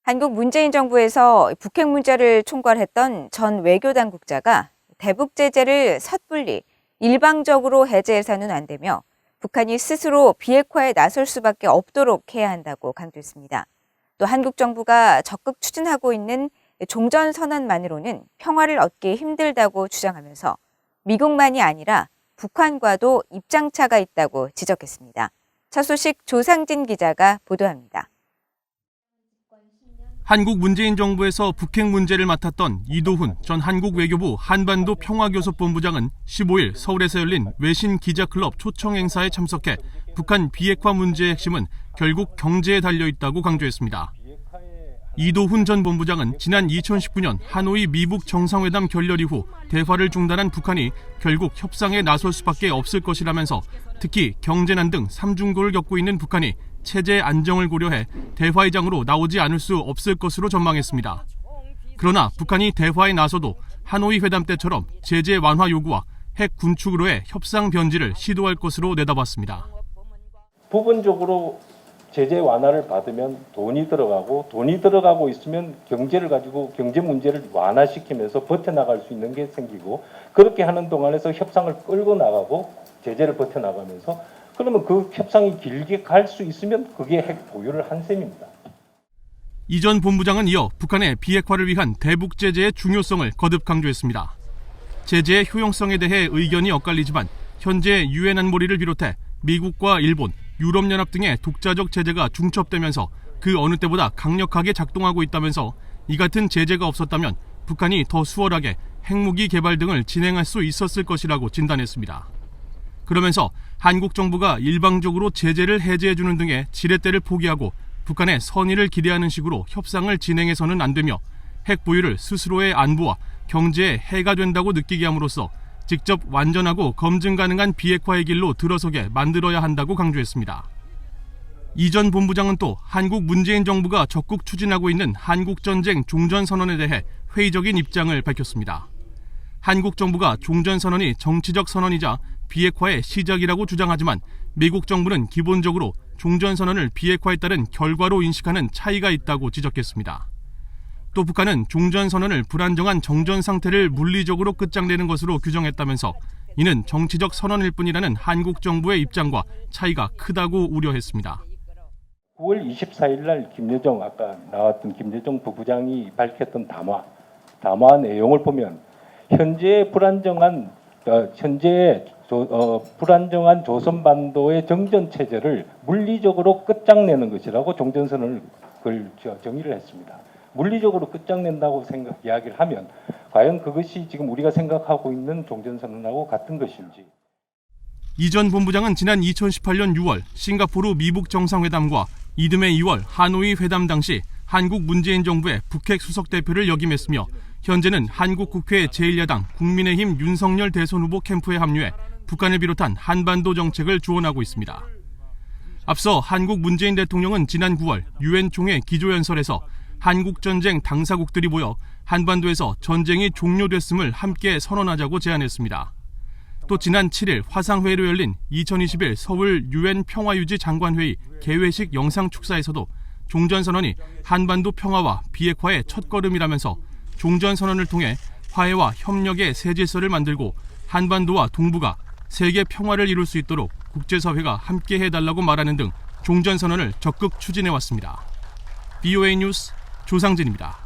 한국 문재인 정부에서 북핵 문제를 총괄했던 전 외교당국자가 대북 제재를 섣불리 일방적으로 해제해서는 안 되며 북한이 스스로 비핵화에 나설 수밖에 없도록 해야 한다고 강조했습니다. 또 한국 정부가 적극 추진하고 있는 종전선언만으로는 평화를 얻기 힘들다고 주장하면서 미국만이 아니라 북한과도 입장차가 있다고 지적했습니다. 첫 소식 조상진 기자가 보도합니다. 한국 문재인 정부에서 북핵 문제를 맡았던 이도훈 전 한국 외교부 한반도 평화교섭본부장은 15일 서울에서 열린 외신 기자클럽 초청 행사에 참석해 북한 비핵화 문제의 핵심은 결국 경제에 달려있다고 강조했습니다. 이도훈 전 본부장은 지난 2019년 하노이 미북 정상회담 결렬 이후 대화를 중단한 북한이 결국 협상에 나설 수밖에 없을 것이라면서 특히 경제난 등 삼중고를 겪고 있는 북한이 체제 안정을 고려해 대화의장으로 나오지 않을 수 없을 것으로 전망했습니다. 그러나 북한이 대화에 나서도 하노이 회담 때처럼 제재 완화 요구와 핵 군축으로의 협상 변질을 시도할 것으로 내다봤습니다. 부분적으로 제재 완화를 받으면 돈이 들어가고 있으면 경제를 가지고 경제 문제를 완화시키면서 버텨나갈 수 있는 게 생기고, 그렇게 하는 동안에서 협상을 끌고 나가고 제재를 버텨나가면서, 그러면 그 협상이 길게 갈 수 있으면 그게 핵 보유를 한 셈입니다. 이 전 본부장은 이어 북한의 비핵화를 위한 대북 제재의 중요성을 거듭 강조했습니다. 제재의 효용성에 대해 의견이 엇갈리지만 현재 유엔 안보리를 비롯해 미국과 일본, 유럽연합 등의 독자적 제재가 중첩되면서 그 어느 때보다 강력하게 작동하고 있다면서 이 같은 제재가 없었다면 북한이 더 수월하게 핵무기 개발 등을 진행할 수 있었을 것이라고 진단했습니다. 그러면서 한국 정부가 일방적으로 제재를 해제해주는 등의 지렛대를 포기하고 북한의 선의를 기대하는 식으로 협상을 진행해서는 안 되며 핵 보유를 스스로의 안보와 경제에 해가 된다고 느끼게 함으로써 직접 완전하고 검증 가능한 비핵화의 길로 들어서게 만들어야 한다고 강조했습니다. 이 전 본부장은 또 한국 문재인 정부가 적극 추진하고 있는 한국전쟁 종전선언에 대해 회의적인 입장을 밝혔습니다. 한국 정부가 종전선언이 정치적 선언이자 비핵화의 시작이라고 주장하지만 미국 정부는 기본적으로 종전선언을 비핵화에 따른 결과로 인식하는 차이가 있다고 지적했습니다. 또 북한은 종전선언을 불안정한 정전 상태를 물리적으로 끝장내는 것으로 규정했다면서 이는 정치적 선언일 뿐이라는 한국 정부의 입장과 차이가 크다고 우려했습니다. 9월 24일 날 아까 나왔던 김여정 부부장이 밝혔던 담화 내용을 보면 현재 불안정한 조선반도의 정전 체제를 물리적으로 끝장내는 것이라고 종전선언을 정의를 했습니다. 물리적으로 끝장낸다고 이야기를 하면 과연 그것이 지금 우리가 생각하고 있는 종전선언하고 같은 것인지. 이 전 본부장은 지난 2018년 6월 싱가포르 미북 정상회담과 이듬해 2월 하노이 회담 당시 한국 문재인 정부의 북핵 수석대표를 역임했으며 현재는 한국 국회 제1야당 국민의힘 윤석열 대선 후보 캠프에 합류해 북한을 비롯한 한반도 정책을 주원하고 있습니다. 앞서 한국 문재인 대통령은 지난 9월 유엔 총회 기조연설에서 한국전쟁 당사국들이 모여 한반도에서 전쟁이 종료됐음을 함께 선언하자고 제안했습니다. 또 지난 7일 화상회의로 열린 2021 서울 유엔 평화유지 장관회의 개회식 영상 축사에서도 종전선언이 한반도 평화와 비핵화의 첫걸음이라면서 종전선언을 통해 화해와 협력의 새 질서를 만들고 한반도와 동북아, 세계 평화를 이룰 수 있도록 국제사회가 함께 해달라고 말하는 등 종전선언을 적극 추진해왔습니다. BOA 뉴스 조상진입니다.